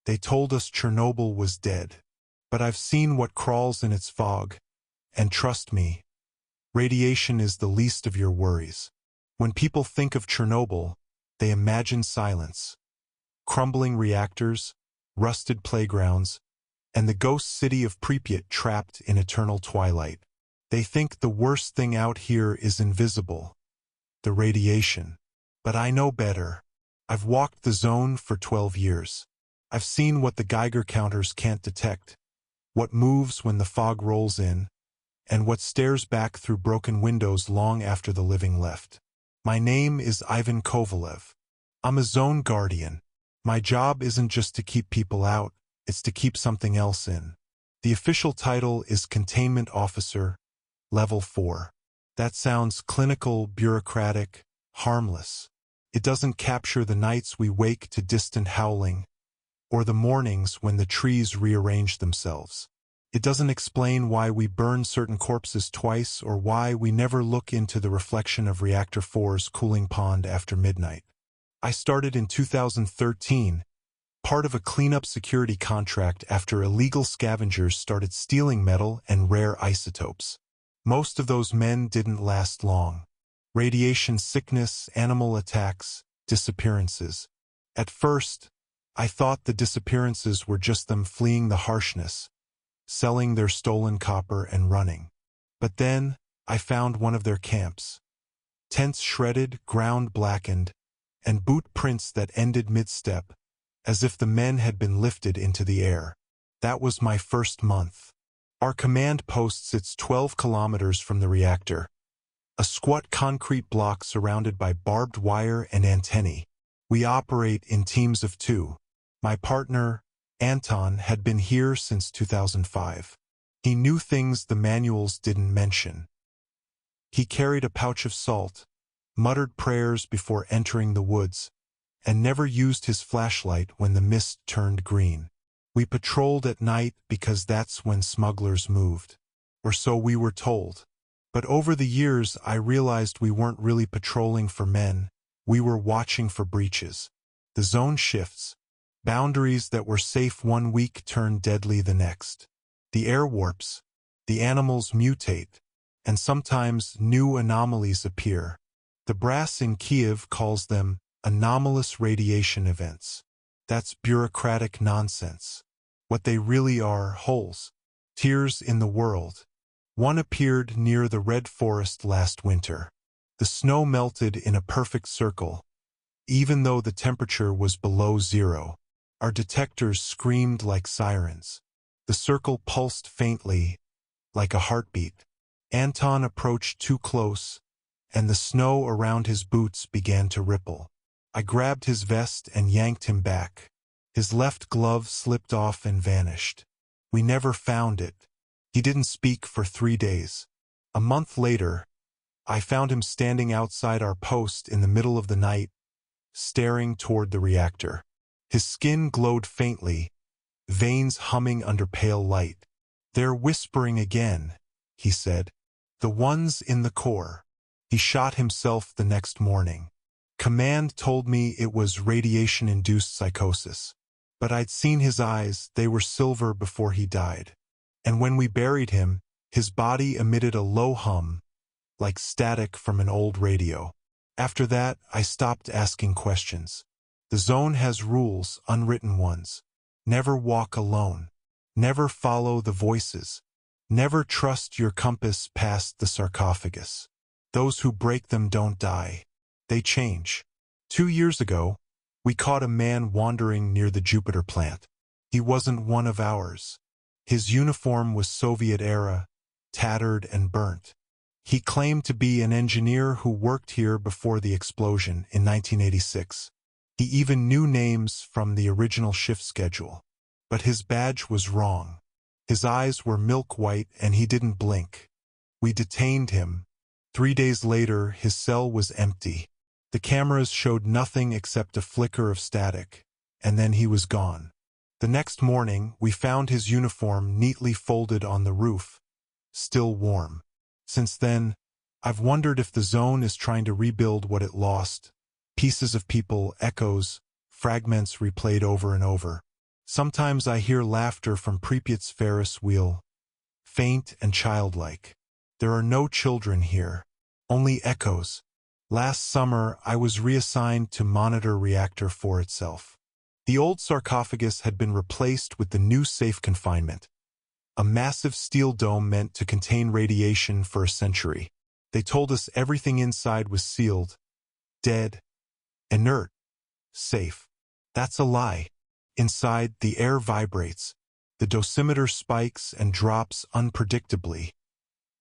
They told us Chernobyl was dead. But I've seen what crawls in its fog, and trust me, radiation is the least of your worries. When people think of Chernobyl, they imagine silence, crumbling reactors, rusted playgrounds, and the ghost city of Pripyat trapped in eternal twilight. They think the worst thing out here is invisible, the radiation. But I know better. I've walked the zone for 12 years. I've seen what the Geiger counters can't detect, what moves when the fog rolls in, and what stares back through broken windows long after the living left. My name is Ivan Kovalev. I'm a zone guardian. My job isn't just to keep people out, it's to keep something else in. The official title is Containment Officer, Level 4. That sounds clinical, bureaucratic, harmless. It doesn't capture the nights we wake to distant howling, or the mornings when the trees rearrange themselves. It doesn't explain why we burn certain corpses twice or why we never look into the reflection of Reactor 4's cooling pond after midnight. I started in 2013, part of a cleanup security contract after illegal scavengers started stealing metal and rare isotopes. Most of those men didn't last long. Radiation sickness, animal attacks, disappearances. At first, I thought the disappearances were just them fleeing the harshness, selling their stolen copper and running. But then, I found one of their camps. Tents shredded, ground blackened, and boot prints that ended mid-step, as if the men had been lifted into the air. That was my first month. Our command post sits 12 kilometers from the reactor, a squat concrete block surrounded by barbed wire and antennae. We operate in teams of 2. My partner, Anton, had been here since 2005. He knew things the manuals didn't mention. He carried a pouch of salt, muttered prayers before entering the woods, and never used his flashlight when the mist turned green. We patrolled at night because that's when smugglers moved. Or so we were told. But over the years I realized we weren't really patrolling for men, we were watching for breaches. The zone shifts. Boundaries that were safe one week turn deadly the next. The air warps, the animals mutate, and sometimes new anomalies appear. The brass in Kiev calls them anomalous radiation events. That's bureaucratic nonsense. What they really are, holes, tears in the world. One appeared near the Red Forest last winter. The snow melted in a perfect circle, even though the temperature was below zero. Our detectors screamed like sirens. The circle pulsed faintly, like a heartbeat. Anton approached too close, and the snow around his boots began to ripple. I grabbed his vest and yanked him back. His left glove slipped off and vanished. We never found it. He didn't speak for 3 days. A month later, I found him standing outside our post in the middle of the night, staring toward the reactor. His skin glowed faintly, veins humming under pale light. "They're whispering again," he said. "The ones in the core." He shot himself the next morning. Command told me it was radiation-induced psychosis. But I'd seen his eyes, they were silver before he died. And when we buried him, his body emitted a low hum, like static from an old radio. After that, I stopped asking questions. The zone has rules, unwritten ones. Never walk alone. Never follow the voices. Never trust your compass past the sarcophagus. Those who break them don't die. They change. 2 years ago, we caught a man wandering near the Jupiter plant. He wasn't one of ours. His uniform was Soviet-era, tattered and burnt. He claimed to be an engineer who worked here before the explosion in 1986. He even knew names from the original shift schedule. But his badge was wrong. His eyes were milk white and he didn't blink. We detained him. 3 days later, his cell was empty. The cameras showed nothing except a flicker of static, and then he was gone. The next morning, we found his uniform neatly folded on the roof, still warm. Since then, I've wondered if the zone is trying to rebuild what it lost. Pieces of people, echoes, fragments replayed over and over. Sometimes I hear laughter from Pripyat's Ferris wheel, faint and childlike. There are no children here, only echoes. Last summer, I was reassigned to monitor reactor 4 itself. The old sarcophagus had been replaced with the new safe confinement, a massive steel dome meant to contain radiation for a century. They told us everything inside was sealed, dead, inert, safe. That's a lie. Inside, the air vibrates. The dosimeter spikes and drops unpredictably,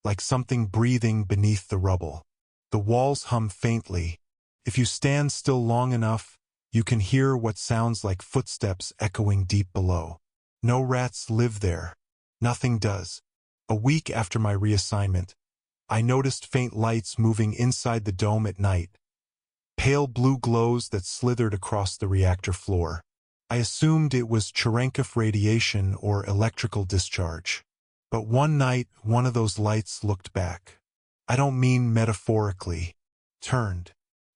like something breathing beneath the rubble. The walls hum faintly. If you stand still long enough, you can hear what sounds like footsteps echoing deep below. No rats live there. Nothing does. A week after my reassignment, I noticed faint lights moving inside the dome at night. Pale blue glows that slithered across the reactor floor. I assumed it was Cherenkov radiation or electrical discharge. But one night, one of those lights looked back. I don't mean metaphorically. Turned.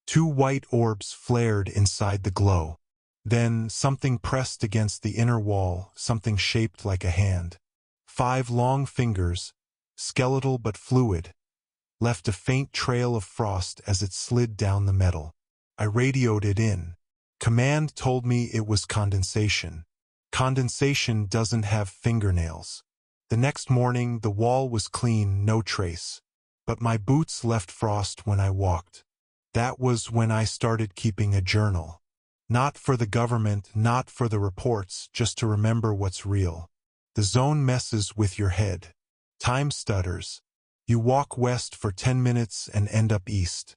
2 white orbs flared inside the glow. Then something pressed against the inner wall, something shaped like a hand. 5 long fingers, skeletal but fluid, left a faint trail of frost as it slid down the metal. I radioed it in. Command told me it was condensation. Condensation doesn't have fingernails. The next morning, the wall was clean, no trace. But my boots left frost when I walked. That was when I started keeping a journal. Not for the government, not for the reports, just to remember what's real. The zone messes with your head. Time stutters. You walk west for 10 minutes and end up east.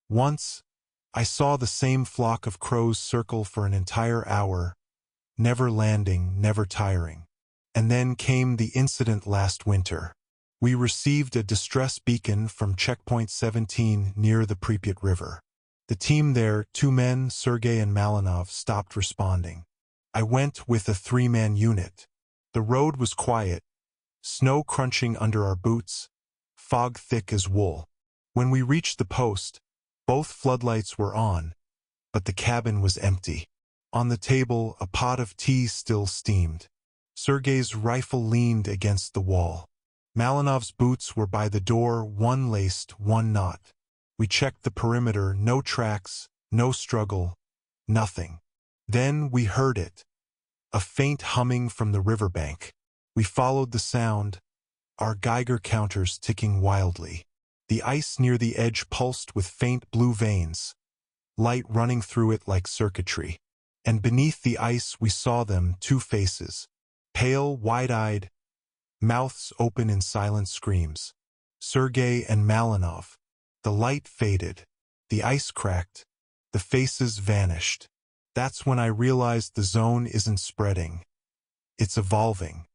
Once, I saw the same flock of crows circle for an entire hour, never landing, never tiring. And then came the incident last winter. We received a distress beacon from Checkpoint 17 near the Pripyat River. The team there, 2 men, Sergei and Malinov, stopped responding. I went with a 3-man unit. The road was quiet, snow crunching under our boots, fog thick as wool. When we reached the post, both floodlights were on, but the cabin was empty. On the table, a pot of tea still steamed. Sergei's rifle leaned against the wall. Malinov's boots were by the door, one laced, one not. We checked the perimeter, no tracks, no struggle, nothing. Then we heard it. A faint humming from the riverbank. We followed the sound, our Geiger counters ticking wildly. The ice near the edge pulsed with faint blue veins, light running through it like circuitry. And beneath the ice we saw them, 2 faces, pale, wide-eyed, mouths open in silent screams. Sergei and Malinov. The light faded. The ice cracked. The faces vanished. That's when I realized the zone isn't spreading. It's evolving.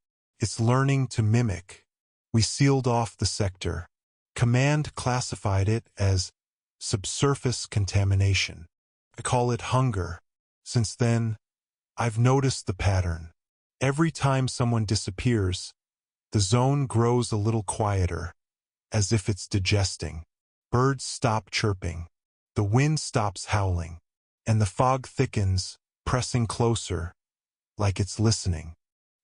It's learning to mimic. We sealed off the sector. Command classified it as subsurface contamination. I call it hunger. Since then, I've noticed the pattern. Every time someone disappears, the zone grows a little quieter, as if it's digesting. Birds stop chirping. The wind stops howling. And the fog thickens, pressing closer, like it's listening.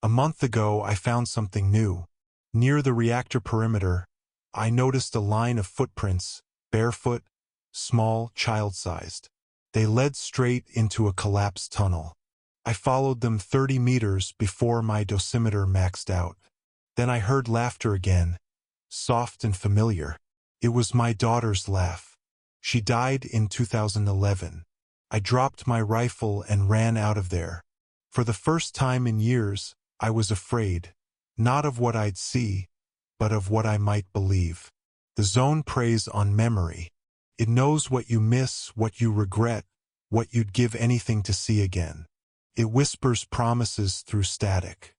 A month ago, I found something new. Near the reactor perimeter, I noticed a line of footprints, barefoot, small, child-sized. They led straight into a collapsed tunnel. I followed them 30 meters before my dosimeter maxed out. Then I heard laughter again, soft and familiar. It was my daughter's laugh. She died in 2011. I dropped my rifle and ran out of there. For the first time in years, I was afraid, not of what I'd see, but of what I might believe. The zone preys on memory. It knows what you miss, what you regret, what you'd give anything to see again. It whispers promises through static.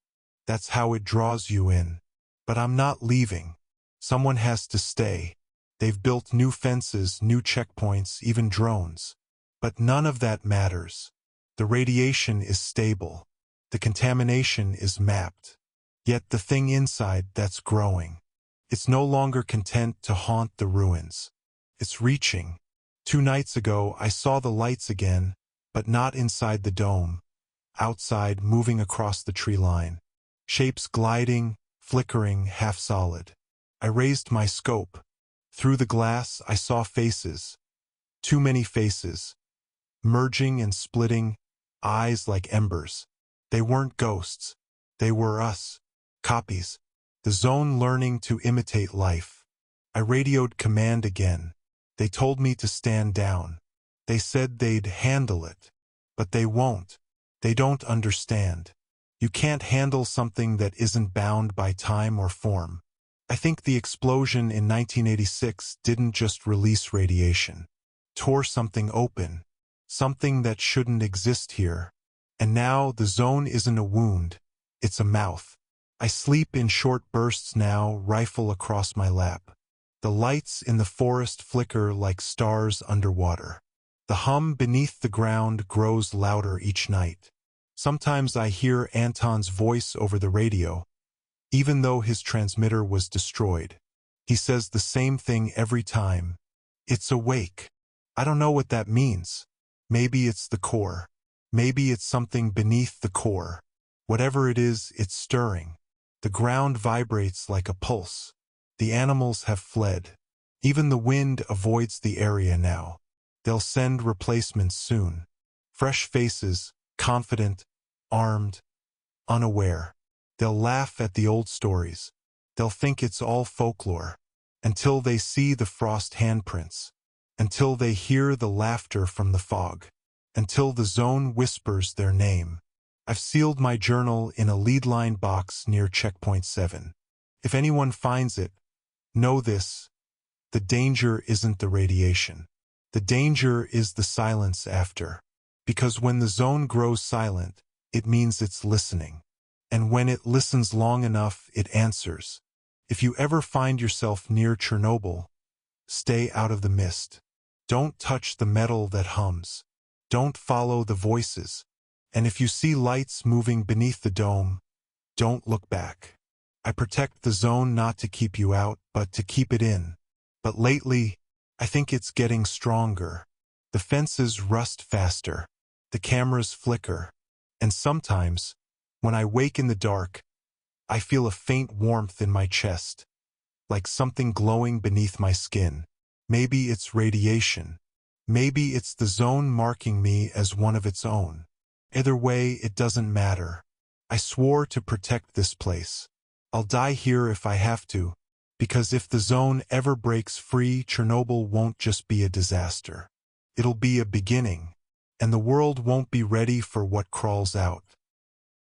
That's how it draws you in. But I'm not leaving. Someone has to stay. They've built new fences, new checkpoints, even drones. But none of that matters. The radiation is stable. The contamination is mapped. Yet the thing inside, that's growing. It's no longer content to haunt the ruins. It's reaching. 2 nights ago, I saw the lights again, but not inside the dome. outside moving across the tree line. Shapes gliding, flickering, half solid. I raised my scope. Through the glass, I saw faces. Too many faces. Merging and splitting, eyes like embers. They weren't ghosts. They were us. Copies. The zone learning to imitate life. I radioed command again. They told me to stand down. They said they'd handle it. But they won't. They don't understand. You can't handle something that isn't bound by time or form. I think the explosion in 1986 didn't just release radiation. Tore something open. Something that shouldn't exist here. And now the zone isn't a wound. It's a mouth. I sleep in short bursts now, rifle across my lap. The lights in the forest flicker like stars underwater. The hum beneath the ground grows louder each night. Sometimes I hear Anton's voice over the radio, even though his transmitter was destroyed. He says the same thing every time. It's awake. I don't know what that means. Maybe it's the core. Maybe it's something beneath the core. Whatever it is, it's stirring. The ground vibrates like a pulse. The animals have fled. Even the wind avoids the area now. They'll send replacements soon. Fresh faces, confident, armed, unaware. They'll laugh at the old stories. They'll think it's all folklore. Until they see the frost handprints. Until they hear the laughter from the fog. Until the zone whispers their name. I've sealed my journal in a lead-line box near Checkpoint 7. If anyone finds it, know this: the danger isn't the radiation. The danger is the silence after. Because when the zone grows silent, it means it's listening. And when it listens long enough, it answers. If you ever find yourself near Chernobyl, stay out of the mist. Don't touch the metal that hums. Don't follow the voices. And if you see lights moving beneath the dome, don't look back. I protect the zone not to keep you out, but to keep it in. But lately, I think it's getting stronger. The fences rust faster. The cameras flicker. And sometimes, when I wake in the dark, I feel a faint warmth in my chest, like something glowing beneath my skin. Maybe it's radiation. Maybe it's the zone marking me as one of its own. Either way, it doesn't matter. I swore to protect this place. I'll die here if I have to, because if the zone ever breaks free, Chernobyl won't just be a disaster. It'll be a beginning, and the world won't be ready for what crawls out.